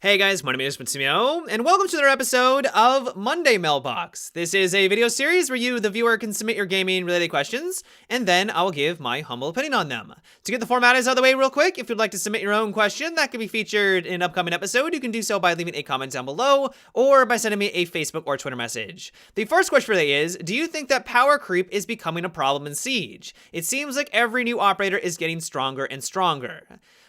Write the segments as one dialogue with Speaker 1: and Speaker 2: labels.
Speaker 1: Hey guys, my name is Matsumo, and welcome to another episode of Monday Mailbox. This is a video series where you, the viewer, can submit your gaming-related questions, and then I will give my humble opinion on them. To get the formalities out of the way real quick, if you'd like to submit your own question that could be featured in an upcoming episode, you can do so by leaving a comment down below, or by sending me a Facebook or Twitter message. The first question for today is, do you think that power creep is becoming a problem in Siege? It seems like every new operator is getting stronger and stronger.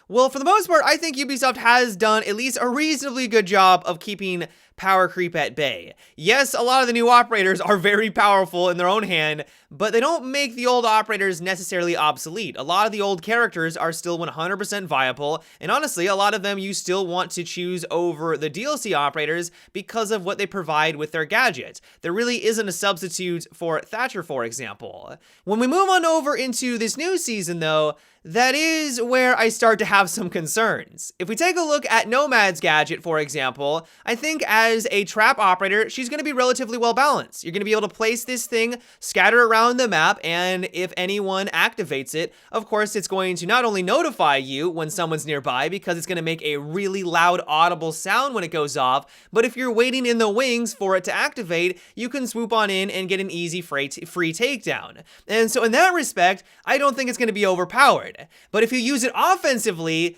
Speaker 1: Well, for the most part, I think Ubisoft has done at least a reasonably good job of keeping power creep at bay. Yes, a lot of the new operators are very powerful in their own hand, but they don't make the old operators necessarily obsolete. A lot of the old characters are still 100% viable, and honestly, a lot of them you still want to choose over the DLC operators because of what they provide with their gadgets. There really isn't a substitute for Thatcher, for example. When we move on over into this new season, though, that is where I start to have some concerns. If we take a look at Nomad's gadget, for example, I think as a trap operator, she's going to be relatively well balanced. You're going to be able to place this thing, scatter around the map, and if anyone activates it, of course, it's going to not only notify you when someone's nearby because it's going to make a really loud audible sound when it goes off, but if you're waiting in the wings for it to activate, you can swoop on in and get an easy free takedown. And so in that respect, I don't think it's going to be overpowered. But if you use it offensively,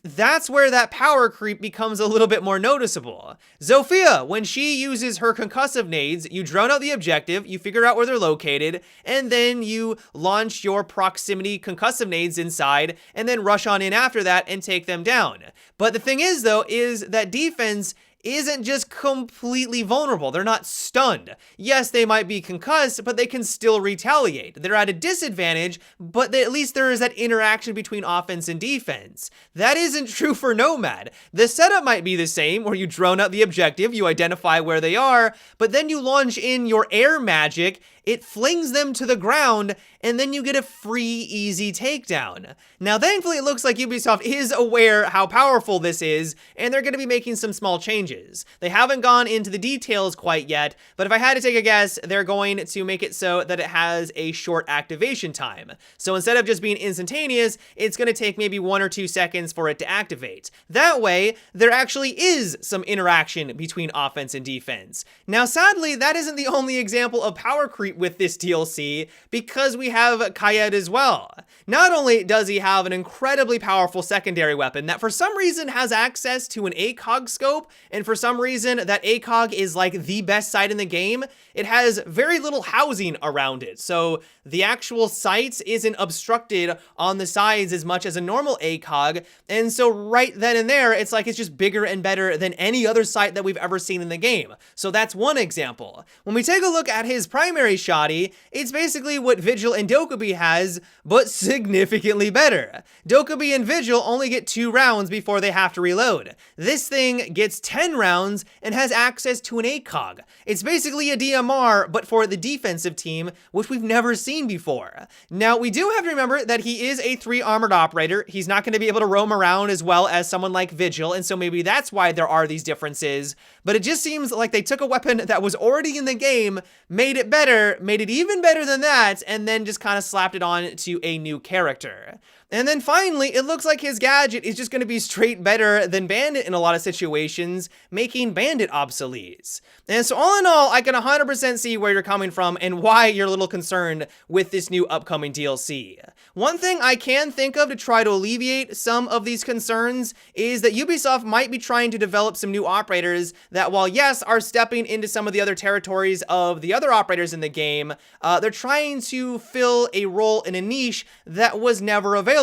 Speaker 1: that's where that power creep becomes a little bit more noticeable. Zofia, when she uses her concussive nades, you drone out the objective, you figure out where they're located, and then you launch your proximity concussive nades inside, and then rush on in after that and take them down. But the thing is, though, is that defense isn't just completely vulnerable. They're not stunned. Yes, they might be concussed, but they can still retaliate. They're at a disadvantage, but at least there is that interaction between offense and defense. That isn't true for Nomad. The setup might be the same, where you drone out the objective, you identify where they are, but then you launch in your air magic, it flings them to the ground, and then you get a free, easy takedown. Now, thankfully, it looks like Ubisoft is aware how powerful this is, and they're going to be making some small changes. They haven't gone into the details quite yet, but if I had to take a guess, they're going to make it so that it has a short activation time. So instead of just being instantaneous, it's going to take maybe 1 or 2 seconds for it to activate. That way, there actually is some interaction between offense and defense. Now, sadly, that isn't the only example of power creep with this DLC, because we have Kayed as well. Not only does he have an incredibly powerful secondary weapon that for some reason has access to an ACOG scope, and for some reason that ACOG is like the best sight in the game, it has very little housing around it. So the actual sight isn't obstructed on the sides as much as a normal ACOG, and so right then and there, it's like it's just bigger and better than any other sight that we've ever seen in the game. So that's one example. When we take a look at his primary shoddy, it's basically what Vigil and Dokkaebi has, but significantly better. Dokkaebi and Vigil only get 2 rounds before they have to reload. This thing gets 10 rounds and has access to an ACOG. It's basically a DMR, but for the defensive team, which we've never seen before. Now, we do have to remember that he is a 3 armored operator. He's not going to be able to roam around as well as someone like Vigil, and so maybe that's why there are these differences, but it just seems like they took a weapon that was already in the game, made it better, made it even better than that, and then just kind of slapped it on to a new character. And then finally, it looks like his gadget is just going to be straight better than Bandit in a lot of situations, making Bandit obsolete. And so all in all, I can 100% see where you're coming from and why you're a little concerned with this new upcoming DLC. One thing I can think of to try to alleviate some of these concerns is that Ubisoft might be trying to develop some new operators that, while yes, are stepping into some of the other territories of the other operators in the game, they're trying to fill a role in a niche that was never available.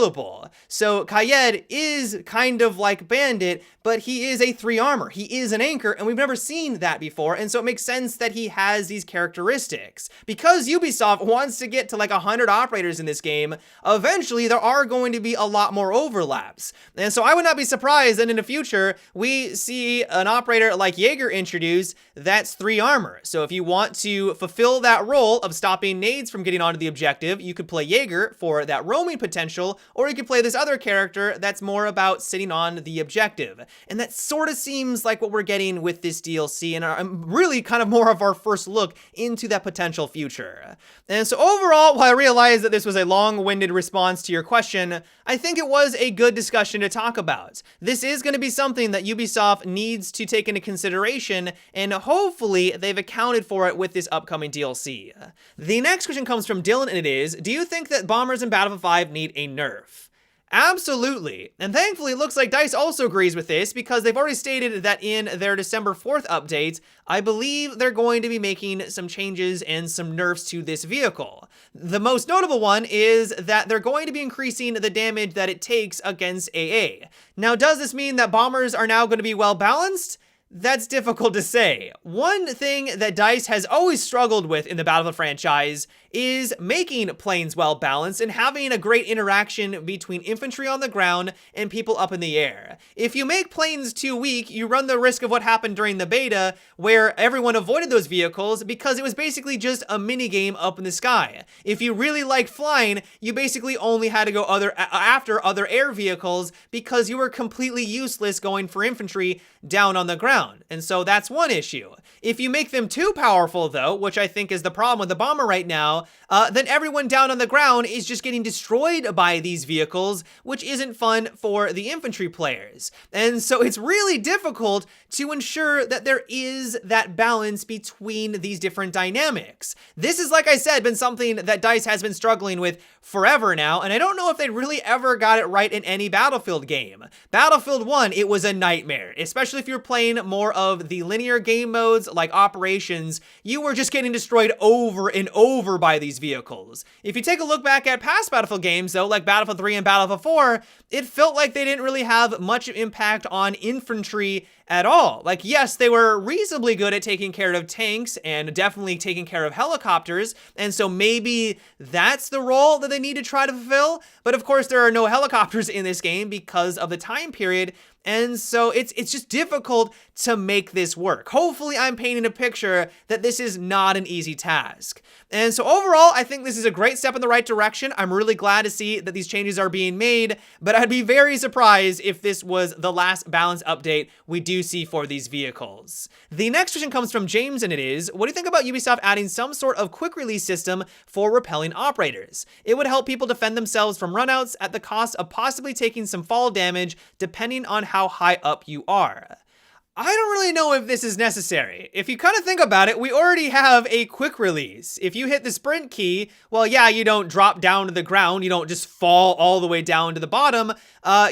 Speaker 1: So Kayed is kind of like Bandit, but he is a 3 armor. He is an anchor, and we've never seen that before, and so it makes sense that he has these characteristics. Because Ubisoft wants to get to like 100 operators in this game, eventually there are going to be a lot more overlaps. And so I would not be surprised that in the future, we see an operator like Jaeger introduced that's 3 armor. So if you want to fulfill that role of stopping nades from getting onto the objective, you could play Jaeger for that roaming potential, or you could play this other character that's more about sitting on the objective. And that sort of seems like like what we're getting with this DLC, and really kind of more of our first look into that potential future. And so overall, while I realize that this was a long-winded response to your question, I think it was a good discussion to talk about. This is going to be something that Ubisoft needs to take into consideration, and hopefully they've accounted for it with this upcoming DLC. The next question comes from Dylan, and it is, do you think that bombers in Battlefield 5 need a nerf? Absolutely. And thankfully, it looks like DICE also agrees with this because they've already stated that in their December 4th update, I believe they're going to be making some changes and some nerfs to this vehicle. The most notable one is that they're going to be increasing the damage that it takes against AA. Now, does this mean that bombers are now going to be well balanced? That's difficult to say. One thing that DICE has always struggled with in the Battlefield franchise is making planes well balanced and having a great interaction between infantry on the ground and people up in the air. If you make planes too weak, you run the risk of what happened during the beta, where everyone avoided those vehicles because it was basically just a mini game up in the sky. If you really liked flying, you basically only had to go after other air vehicles because you were completely useless going for infantry down on the ground. And so that's one issue. If you make them too powerful, though, which I think is the problem with the bomber right now, then everyone down on the ground is just getting destroyed by these vehicles, which isn't fun for the infantry players. And so it's really difficult to ensure that there is that balance between these different dynamics. This is, like I said, been something that DICE has been struggling with forever now, and I don't know if they really ever got it right in any Battlefield game. Battlefield 1, it was a nightmare, especially if you're playing more of the linear game modes like Operations. You were just getting destroyed over and over by these vehicles. If you take a look back at past Battlefield games, though, like Battlefield 3 and Battlefield 4, it felt like they didn't really have much impact on infantry at all. Like, yes, they were reasonably good at taking care of tanks and definitely taking care of helicopters, and so maybe that's the role that they need to try to fulfill. But of course, there are no helicopters in this game because of the time period, and so it's just difficult to make this work. Hopefully, I'm painting a picture that this is not an easy task. And so overall, I think this is a great step in the right direction. I'm really glad to see that these changes are being made, but I'd be very surprised if this was the last balance update we do see for these vehicles. The next question comes from James, and it is, what do you think about Ubisoft adding some sort of quick release system for repelling operators? It would help people defend themselves from runouts at the cost of possibly taking some fall damage depending on how high up you are. I don't really know if this is necessary. If you kind of think about it, we already have a quick release. If you hit the sprint key, well, yeah, you don't drop down to the ground. You don't just fall all the way down to the bottom.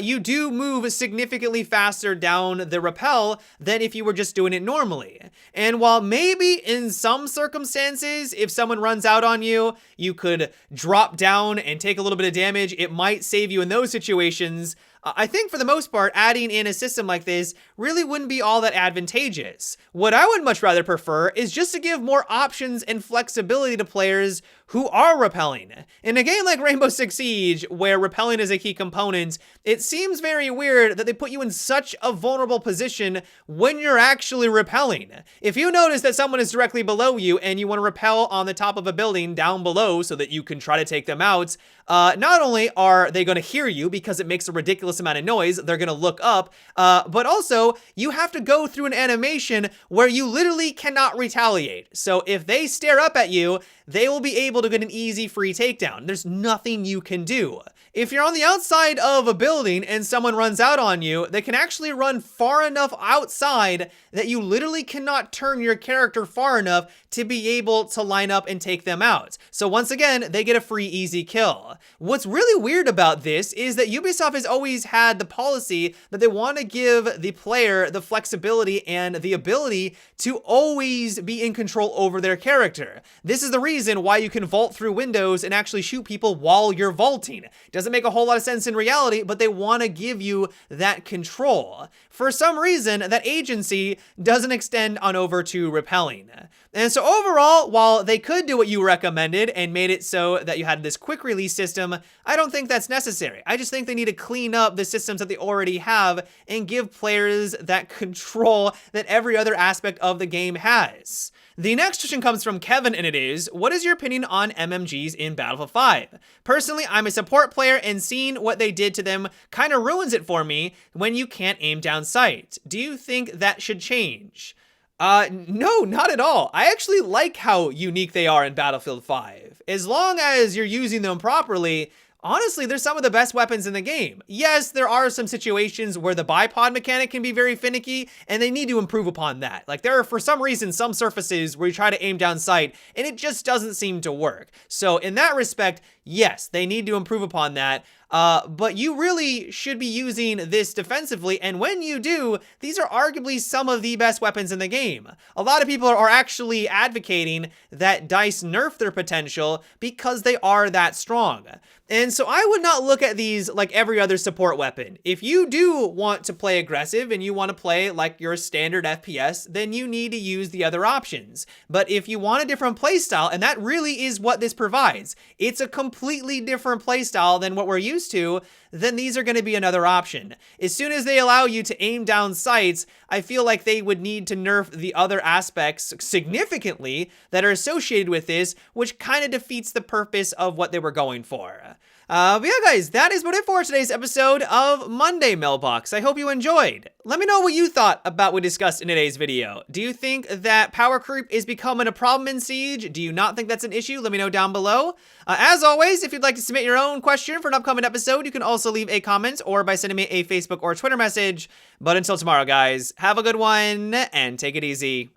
Speaker 1: You do move significantly faster down the rappel than if you were just doing it normally. And while maybe in some circumstances, if someone runs out on you, you could drop down and take a little bit of damage, it might save you in those situations. I think for the most part, adding in a system like this really wouldn't be all that advantageous. What I would much rather prefer is just to give more options and flexibility to players who are repelling. In a game like Rainbow Six Siege, where repelling is a key component, it seems very weird that they put you in such a vulnerable position when you're actually repelling. If you notice that someone is directly below you and you want to repel on the top of a building down below so that you can try to take them out, not only are they going to hear you because it makes a ridiculous amount of noise, they're going to look up, but also you have to go through an animation where you literally cannot retaliate. So if they stare up at you, they will be able to get an easy free takedown. There's nothing you can do. If you're on the outside of a building and someone runs out on you, they can actually run far enough outside that you literally cannot turn your character far enough to be able to line up and take them out. So once again, they get a free easy kill. What's really weird about this is that Ubisoft has always had the policy that they want to give the player the flexibility and the ability to always be in control over their character. This is the reason why you can vault through windows and actually shoot people while you're vaulting. Doesn't make a whole lot of sense in reality, but they want to give you that control. For some reason, that agency doesn't extend on over to repelling. And so overall, while they could do what you recommended and made it so that you had this quick release system, I don't think that's necessary. I just think they need to clean up the systems that they already have and give players that control that every other aspect of the game has. The next question comes from Kevin, and it is, what is your opinion on MMGs in Battlefield 5? Personally, I'm a support player there and seeing what they did to them kind of ruins it for me when you can't aim down sight. Do you think that should change? No, not at all. I actually like how unique they are in Battlefield 5. As long as you're using them properly, honestly, they're some of the best weapons in the game. Yes, there are some situations where the bipod mechanic can be very finicky, and they need to improve upon that. Like, there are, for some reason, some surfaces where you try to aim down sight, and it just doesn't seem to work. So in that respect, yes, they need to improve upon that. But you really should be using this defensively, and when you do, these are arguably some of the best weapons in the game. A lot of people are actually advocating that DICE nerf their potential because they are that strong. And so I would not look at these like every other support weapon. If you do want to play aggressive and you want to play like your standard FPS, then you need to use the other options. But if you want a different playstyle, and that really is what this provides, it's a completely different playstyle than what we're used to, then these are going to be another option. As soon as they allow you to aim down sights, I feel like they would need to nerf the other aspects significantly that are associated with this, which kind of defeats the purpose of what they were going for. But yeah, guys, that is about it for today's episode of Monday Mailbox. I hope you enjoyed. Let me know what you thought about what we discussed in today's video. Do you think that power creep is becoming a problem in Siege? Do you not think that's an issue? Let me know down below. As always, if you'd like to submit your own question for an upcoming episode, you can also leave a comment or by sending me a Facebook or Twitter message. But until tomorrow, guys, have a good one and take it easy.